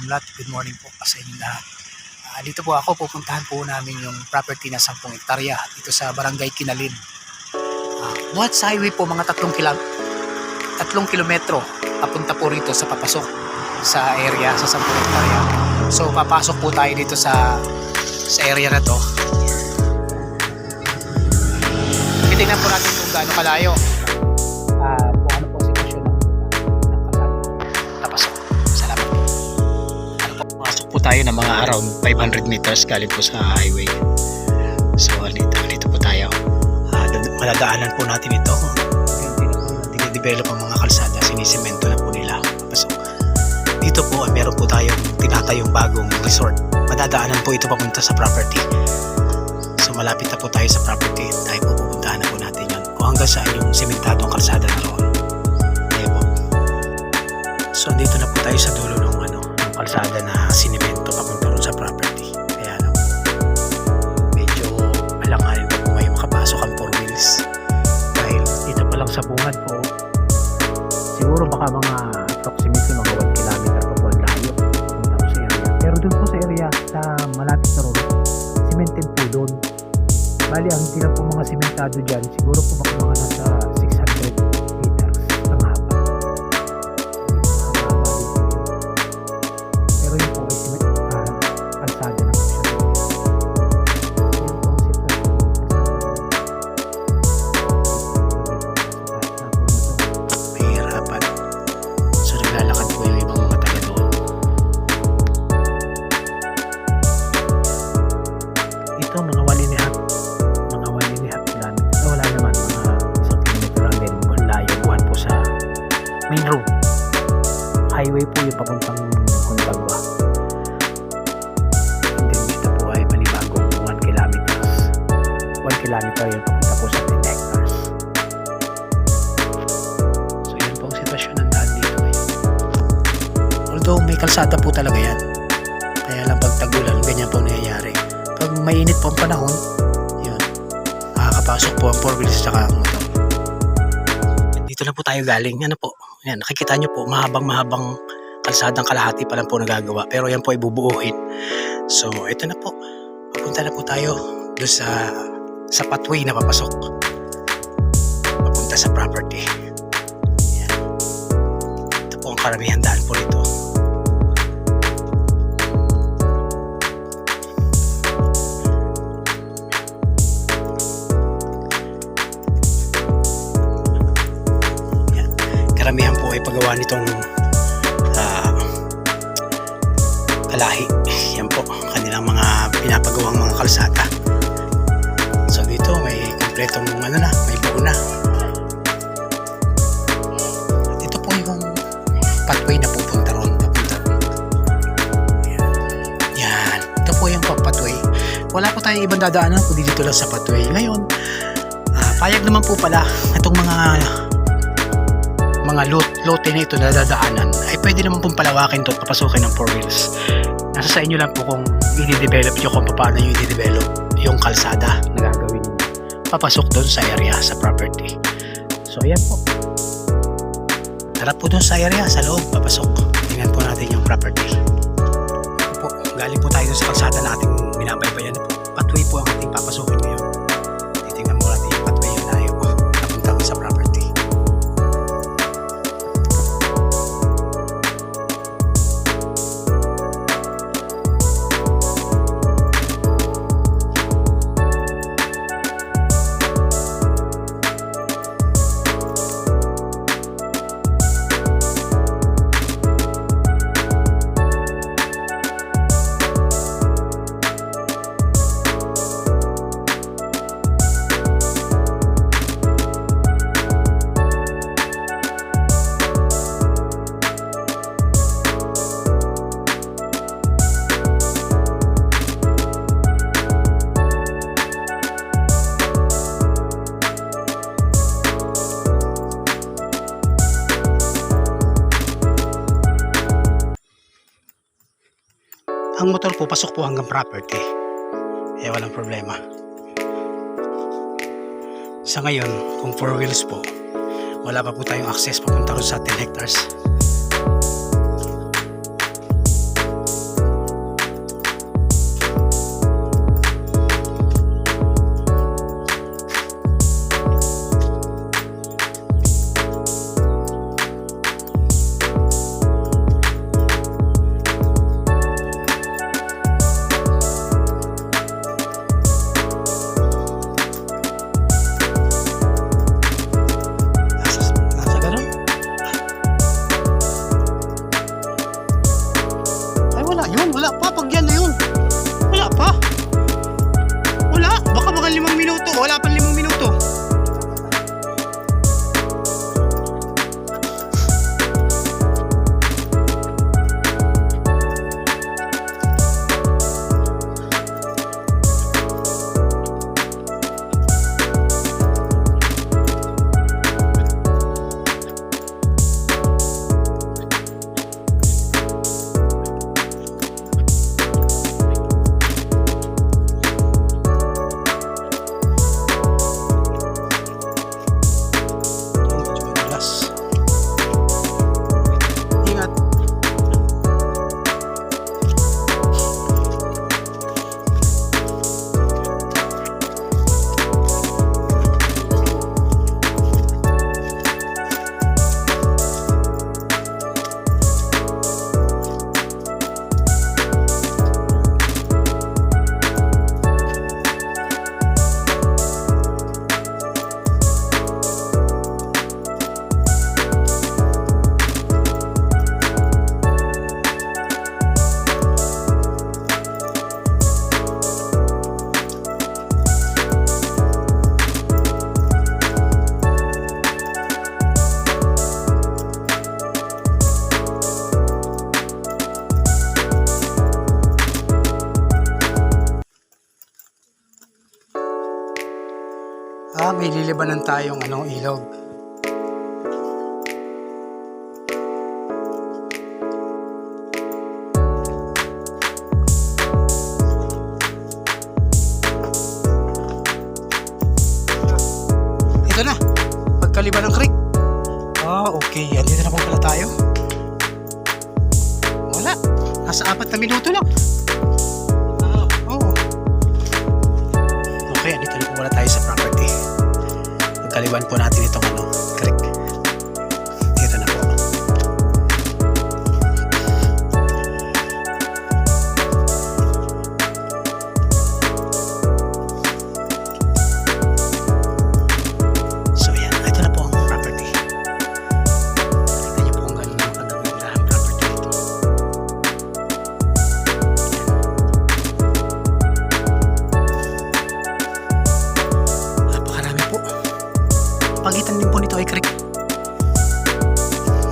lahat. Good morning po sa inyo lahat. Dito po ako, pupuntahan po namin yung property na 10 hektarya dito sa Barangay Kinalin. Buhat sa highway po, mga 3 kilometro papunta po rito sa papasok sa area sa 10 hektarya. So papasok po tayo dito sa area na to. Titingnan po natin kung gaano kalayo. Kung ano po sitwasyon ng papasok. Salamat po. Pasok po tayo ng mga around 500 meters galing po sa highway. So dito po tayo. Madadaanan po natin ito. Develop ang mga kalsada, sinisemento na po nila. Pasok. Dito po ay meron po tayong tinatayong bagong resort. Madadaanan po ito papunta sa property. So malapit na po tayo sa property. Tayo po pupuntahan na po natin yan. O hanggang saan yung sementadong kalsada na roon. Ayan po. So dito na po tayo sa dulo ng kalsada na sinemento papunta roon sa property. Kaya lang medyo alanganin po ngayon makapasok ang 4 wheels. Dahil dito pa lang sa bungad po, siguro baka mga approximately mga 1 kilometer pa po ang layo pupunta po sa area. Pero doon po sa area sa malapit na roon, cemented po doon. Bali ang tira po mga sementado dyan, siguro po baka mga nasa 600 meters ang haba. Pero yun po ay kalsada na po siya. Yan po ang sitwasyon ng kalsada. Mahirapan. So naglalakad po yung ibang mga taga doon. Ito mga 1.5 kilometer. Wala naman, mga 1 kilometer lang din. Layo buwan po sa main road. Highway po yung papuntang Hundagwa. And then dito po ay panibagong 1 kilometers. 1 kilometer yung papunta po sa 10 hectares. So yan po ang sitwasyon ng daan dito ngayon. Although may kalsada po talaga yan. Kaya lang pag tagulan, ganyan po nangyayari. Pag mainit po ang panahon, yun, makakapasok po ang 4 wheels tsaka ang motor. Dito na po tayo galing. Ano po? Yan, nakikita nyo po, mahabang kalsadang kalahati pa lang po nagagawa. Pero yan po ay bubuuhin. So, ito na po. Papunta na po tayo doon sa pathway na papasok. Papunta sa property. Yan. Ito po ang karamihan daan po rito. Karamihan po ay paggawa nitong kalahi. Yan po kanilang mga pinapagawang mga kalsada. So dito may kompletong may buo na. Ito po yung pathway na pupunta ron. Yan. Ito po yung pathway. Wala po tayong ibang dadaanan kundi dito lang sa pathway. Ngayon payag naman po pala itong mga lote na ito na dadaanan ay pwede naman pong palawakin ito at papasukin ng 4 wheels. Nasa sa inyo lang po kung i-develop nyo kung paano nyo i-develop yung kalsada na gagawin papasok doon sa area, sa property. So ayan po, tara po doon sa area, sa loob, papasok. Tingnan po natin yung property. Po, galing po tayo sa kalsada na ating binabaybayan po. Pathway po ang ating papasukin ngayon. Titingnan mo natin yung pathway yung layo po napunta ko sa property. Ang motor po pasok po hanggang property. Kaya walang problema. Sa ngayon, kung 4 wheels po, wala pa po tayong access papunta rin sa 10 hectares. Wala pa, pag yan na yun. Wala pa. Wala, baka mga 5 minuto. Wala pa 5 minuto. May lilibanan tayong ilog. Ito na, pagkaliban ng creek. Okay, andito na po pala tayo. Wala, nasa 4 na minuto lang. Okay, andito na po pala tayo sa property. Pagkaliban po natin itong creek. Dito na po. So yan, ito na po ang property. Tignan niyo po kung gano'n ang pagkaganda ang property ito. Napakarami po. Pagitan din po nito ay creek.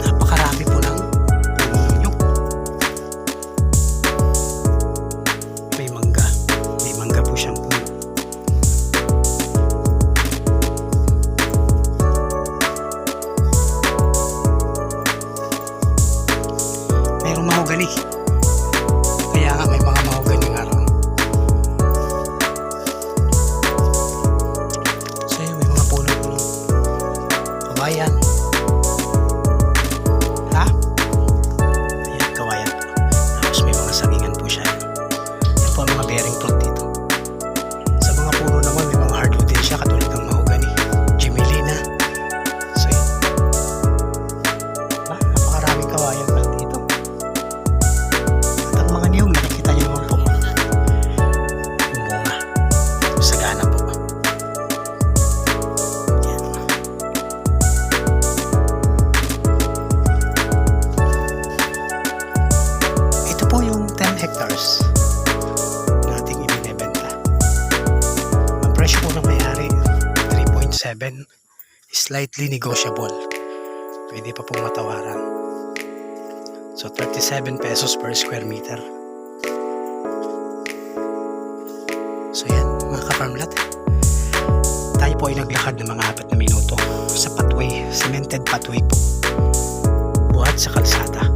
Napakarami po ng nyug. May mangga. May mangga po siyang puno. Mayroong mahogani. Kaya nga may mga mahogani nga ron. So yun, may mga puno po ng kawayan. Ayan, kawayan. Tapos may mga sagingan po siya. Yan po ang mga bearing fruit dito. Sa mga puno naman, may mga hardwood din siya katulad ng mahogani, Jimelina. So yun. Napakaraming kawayan pala dito. At ang mga niyog, nakikita niyo naman po. Bunga. Sagana po. Yan. Ito po yung 10 hectares na ating ibinebenta. Ang presyo po ng may-ari 3.7, slightly negotiable. Pwede pa pong matawaran. So 37 pesos per square meter. So yan mga ka-farmlat, tayo po ay naglakad ng mga 4 na minuto sa pathway, cemented pathway po, buhat sa kalsada.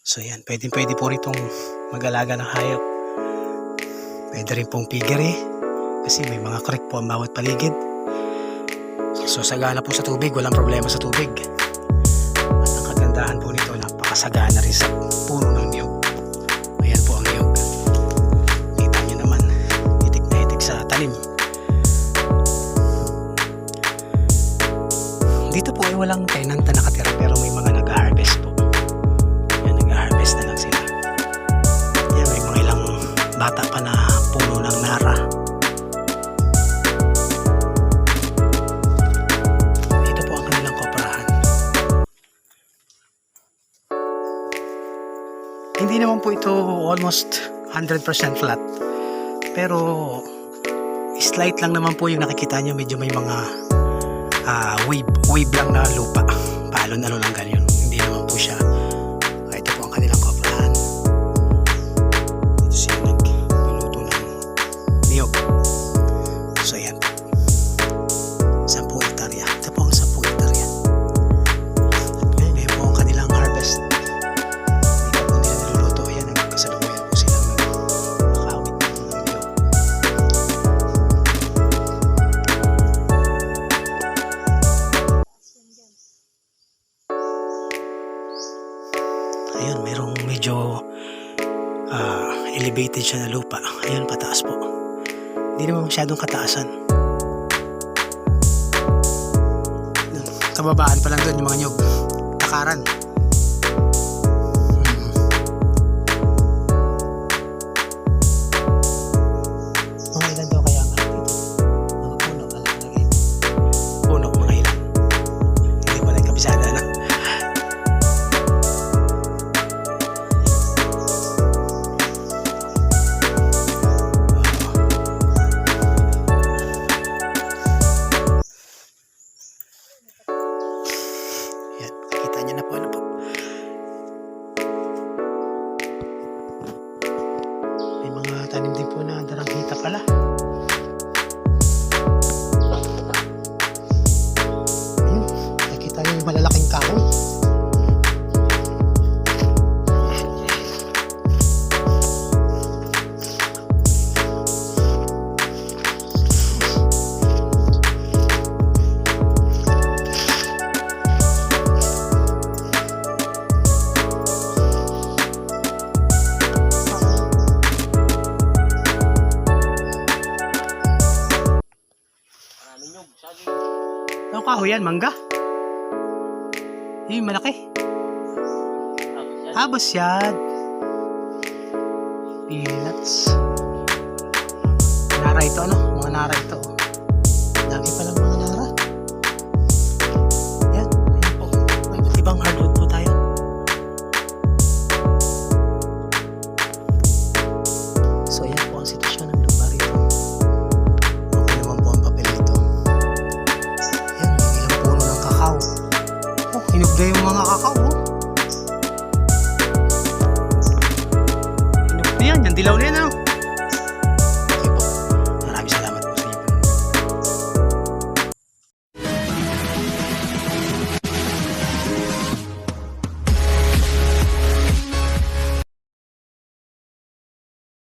So yan, pwede po ritong mag-alaga ng hayop. Pwede rin pong piggery kasi may mga creek po ang bawat paligid. So sagana po sa tubig, walang problema sa tubig. At ang kagandahan po nito, napakasagana rin sa puno ng niyog. Ayan po ang niyog. Kita nyo naman, itik na itik sa talim. Dito po ay walang tenant na nakatira, pero may mga nag-harvest po. Ayan, nag-harvest na lang sila. Ayan, may mga ilang bata pa na puno ng nara. Ito po ang kanilang koprahan. Hindi naman po ito almost 100% flat. Pero slight lang naman po yung nakikita nyo. Medyo may mga wave lang na lupa. Paalon-alon lang ganyan. Hindi naman po siya. Ito po ang kanilang kobrahan. Ito siya nagluto ng niyog. So yan po. 10 hektarya. Ito po ang 10 hektarya. At ngayon po ang kanilang harvest. Hindi po nila niluluto. Ayan, nagkasalukuyan po silang nakawit ng niyog. Ayun, merong medyo elevated siya na lupa. Ayun, pataas po. Hindi naman masyadong kataasan. Kababaan pa lang doon yung mga nyog. Takaran. Mga ilan daw kaya nga dito? Mga puno, alam. Puno, mga ilan. Hindi pa lang kabisada na. Yan, makikita niyo na po ano po. May mga tanim din po na daranghita pala. Ayun, nakikita niyo yung malalaking kahoy. Ano kahoy yan? Mangga? Yung malaki. Basyad. Peanuts. Nara ito ano? Mga nara ito. Dami palang mga nara. Yan. Ayan po. May iba't ibang hardwood po tayo. So yan po ang sitwasyon ng lupa rito. Okay naman po ang papel nito. Yan. May ilang puno ng kakao. Oh, hinog na yung mga kakao. Oh.